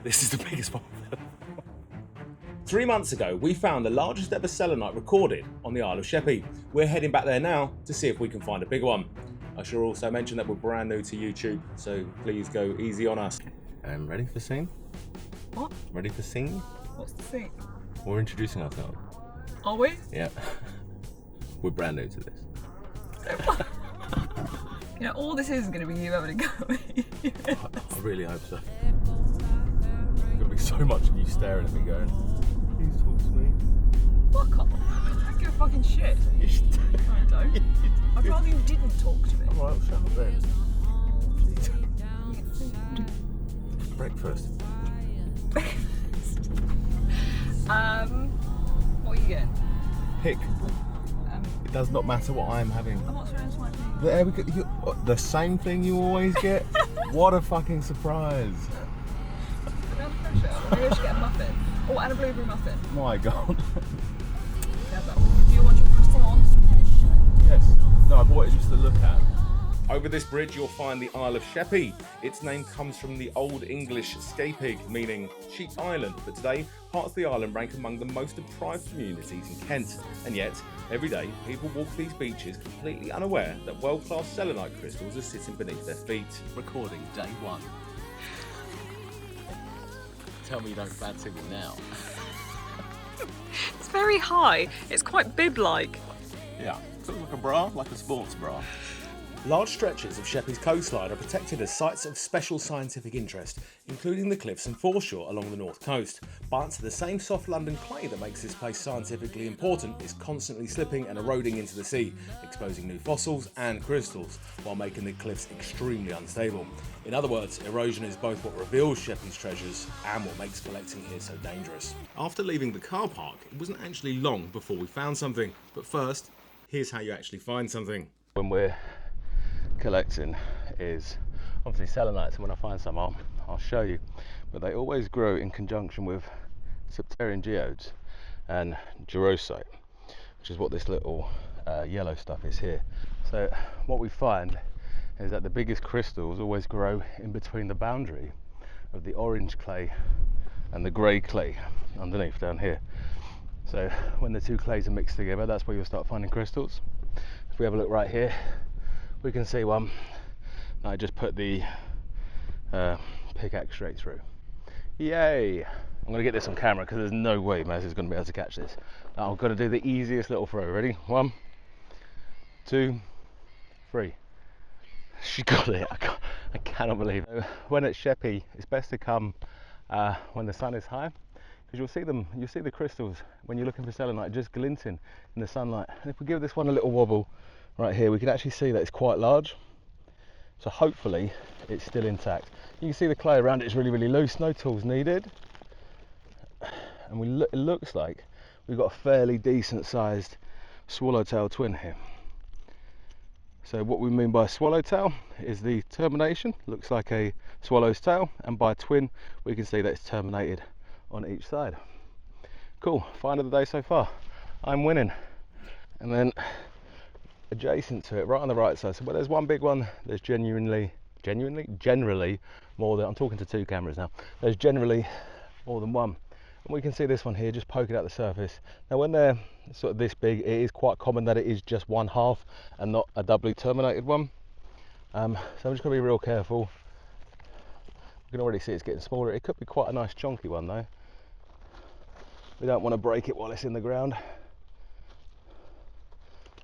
This is the biggest one. 3 months ago, we found the largest ever selenite recorded on the Isle of Sheppey. We're heading back there now to see if we can find a bigger one. I should also mention that we're brand new to YouTube, so please go easy on us. Ready for scene? What? Ready for scene? What's the thing? We're introducing ourselves. Are we? Yeah. We're brand new to this. You know, all this is going to be you having a go at me. I really hope so. There's going to be so much of you staring at me going, please talk to me. Fuck off. I don't give a fucking shit. I don't. I'd rather you didn't talk to me. Alright, well, shut up then. Breakfast. What are you getting? Pick. It does not matter what I'm having. I'm not sure it's my thing. There we go. The same thing you always get? What a fucking surprise. Put down the pressure. Maybe I should get a muffin. Oh, and a blueberry muffin. My God. Do you want your croissant? Yes. No, I bought it just to look at. Over this bridge you'll find the Isle of Sheppey. Its name comes from the Old English scapig, meaning sheep island, but today parts of the island rank among the most deprived communities in Kent. And yet, every day people walk these beaches completely unaware that world-class selenite crystals are sitting beneath their feet. Recording day one. Tell me you don't fancy me now. It's very high. It's quite bib-like. Yeah, feels like a bra, like a sports bra. Large stretches of Sheppey's coastline are protected as sites of special scientific interest, including the cliffs and foreshore along the north coast. But the same soft London clay that makes this place scientifically important is constantly slipping and eroding into the sea, exposing new fossils and crystals, while making the cliffs extremely unstable. In other words, erosion is both what reveals Sheppey's treasures and what makes collecting here so dangerous. After leaving the car park, it wasn't actually long before we found something. But first, here's how you actually find something. When we're collecting is obviously selenites, and when I find some I'll show you, but they always grow in conjunction with subterranean geodes and gerosite, which is what this little yellow stuff is here. So what we find is that the biggest crystals always grow in between the boundary of the orange clay and the grey clay underneath down here. So when the two clays are mixed together, that's where you'll start finding crystals. If we have a look right here, we can see one. I just put the pickaxe straight through. Yay! I'm going to get this on camera because there's no way Maz is going to be able to catch this. Now I'm going to do the easiest little throw. Ready? 1, 2, 3. She got it. I cannot believe it. When at Sheppey, it's best to come when the sun is high, because you'll see the crystals when you're looking for selenite just glinting in the sunlight. And if we give this one a little wobble right here, we can actually see that it's quite large. So hopefully it's still intact. You can see the clay around it is really loose, no tools needed. And it looks like we've got a fairly decent sized swallowtail twin here. So what we mean by swallowtail is the termination looks like a swallow's tail, and by twin we can see that it's terminated on each side. Cool, find of the day so far. I'm winning. And then adjacent to it, right on the right side, so where there's one big one, there's generally more than, I'm talking to two cameras now, there's generally more than one. And we can see this one here just poking out the surface. Now when they're sort of this big, it is quite common that it is just one half and not a doubly terminated one. So I'm just going to be real careful. You can already see it's getting smaller. It could be quite a nice chunky one though. We don't want to break it while it's in the ground.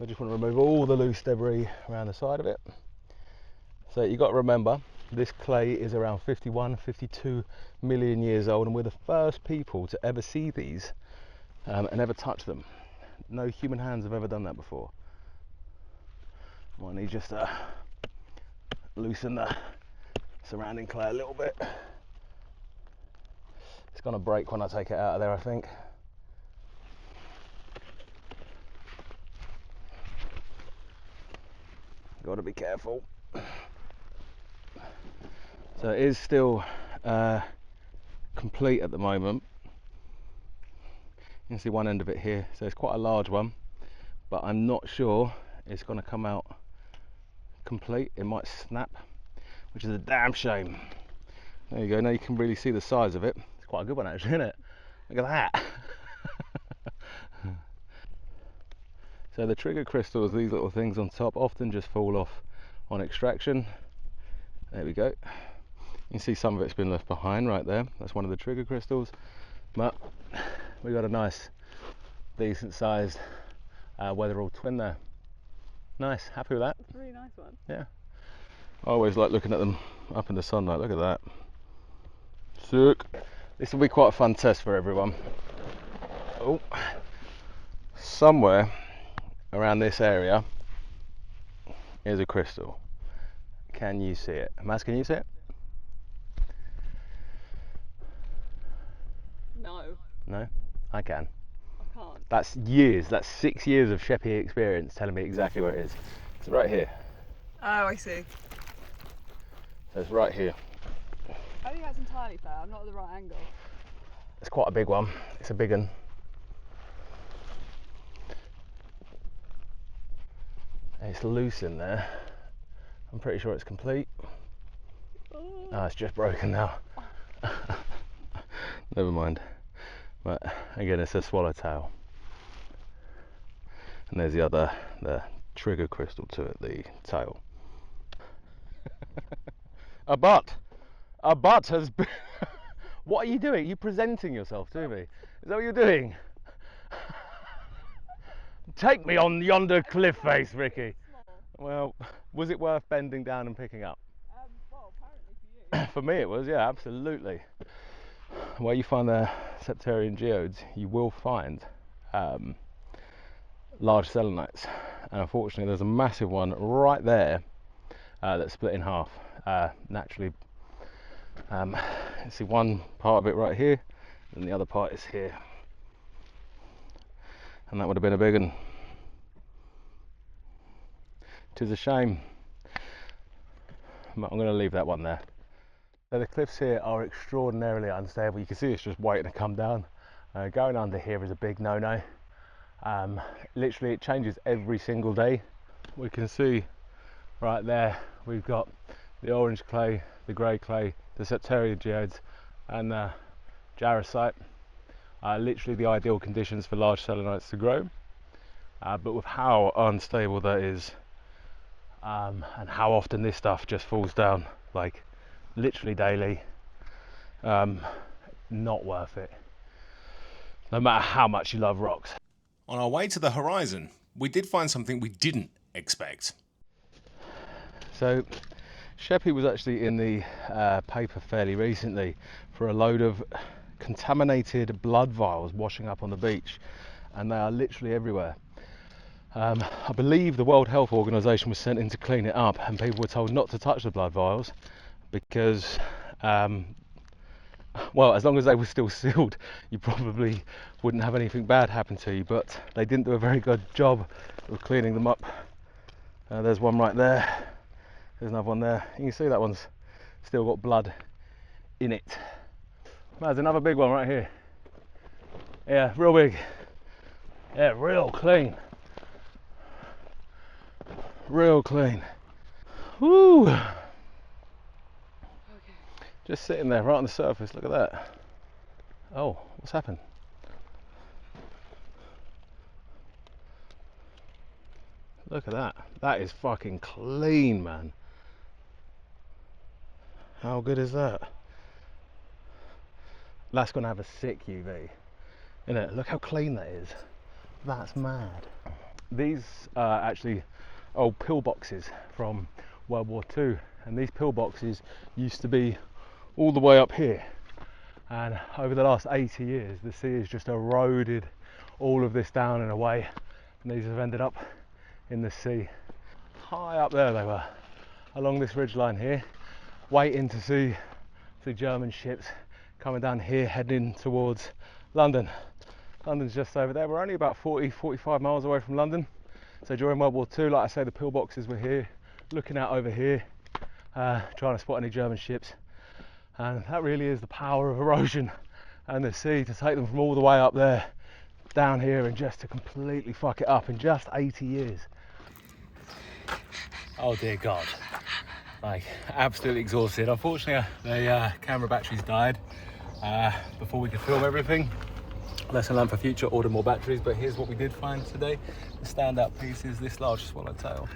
I just want to remove all the loose debris around the side of it. So you've got to remember, this clay is around 51-52 million years old, and we're the first people to ever see these and ever touch them. No human hands have ever done that before. Might need just to loosen the surrounding clay a little bit. It's going to break when I take it out of there, I think. Got to be careful. So it is still complete at the moment. You can see one end of it here, so it's quite a large one, but I'm not sure it's going to come out complete. It might snap, which is a damn shame, There you go, now you can really see the size of it. It's quite a good one actually, isn't it? Look at that. So the trigger crystals, these little things on top, often just fall off on extraction. There we go. You can see some of it's been left behind right there. That's one of the trigger crystals. But we got a nice, decent sized weatherall twin there. Nice, happy with that? It's a really nice one. Yeah. I always like looking at them up in the sunlight. Look at that. Sick. This will be quite a fun test for everyone. Oh, somewhere around this area is a crystal. Can you see it? Maz, can you see it? No, No? I can. I can't. That's years, that's 6 years of Sheppey experience telling me exactly where it is. It's right here. Oh, I see. So it's right here. I think that's entirely fair. I'm not at the right angle. It's quite a big one. It's a big one. It's loose in there. I'm pretty sure it's complete. Oh, it's just broken now. Never mind. But again, it's a swallowtail. And there's the trigger crystal to it, the tail. A butt has been... What are you doing? Are you presenting yourself to me? Is that what you're doing? Take me on yonder cliff face, Ricky. Well, was it worth bending down and picking up? Well, apparently for you. For me it was, yeah, absolutely. Where you find the septarian geodes, you will find large selenites. And unfortunately there's a massive one right there that's split in half naturally. You see one part of it right here, and the other part is here. And that would have been a big one. Tis a shame. I'm going to leave that one there. So the cliffs here are extraordinarily unstable. You can see it's just waiting to come down. Going under here is a big no-no. Literally it changes every single day. We can see right there we've got the orange clay, the grey clay, the septarian geodes and the jarosite. Literally the ideal conditions for large selenites to grow. But with how unstable that is, and how often this stuff just falls down, like literally daily, not worth it, no matter how much you love rocks. On our way to the horizon, we did find something we didn't expect. So Sheppey was actually in the paper fairly recently for a load of contaminated blood vials washing up on the beach, and they are literally everywhere. I believe the World Health Organization was sent in to clean it up, and people were told not to touch the blood vials because, well, as long as they were still sealed, you probably wouldn't have anything bad happen to you, but they didn't do a very good job of cleaning them up. There's one right there, there's another one there. You can see that one's still got blood in it. There's another big one right here. Yeah, real big. Yeah, real clean. Real clean. Woo! Okay. Just sitting there right on the surface, look at that. Oh, what's happened? Look at that. That is fucking clean, man. How good is that? That's gonna have a sick UV, isn't it? Look how clean that is. That's mad. These are actually old pillboxes from World War II, and these pillboxes used to be all the way up here, and over the last 80 years the sea has just eroded all of this down and away, and these have ended up in the sea. High up there they were, along this ridge line here, waiting to see German ships coming down here heading towards London. London's just over there. We're only about 40-45 miles away from London. So during World War II, like I say, the pillboxes were here, looking out over here, trying to spot any German ships. And that really is the power of erosion and the sea, to take them from all the way up there down here and just to completely fuck it up in just 80 years. Oh dear God. Like, absolutely exhausted. Unfortunately, the camera batteries died before we could film everything. Lesson learned for future, order more batteries. But here's what we did find today. The standout pieces: this large swallowtail,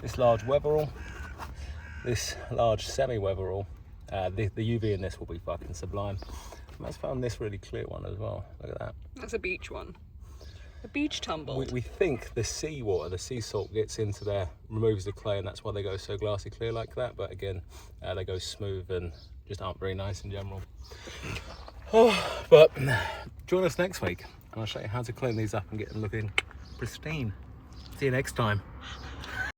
this large weatherall, this large semi-weatherall. The UV in this will be fucking sublime. Matt's found this really clear one as well. Look at that. That's a beach one. A beach tumble. We think the sea water, the sea salt gets into there, removes the clay, and that's why they go so glassy clear like that. But again, they go smooth and just aren't very nice in general. But join us next week and I'll show you how to clean these up and get them looking pristine. See you next time.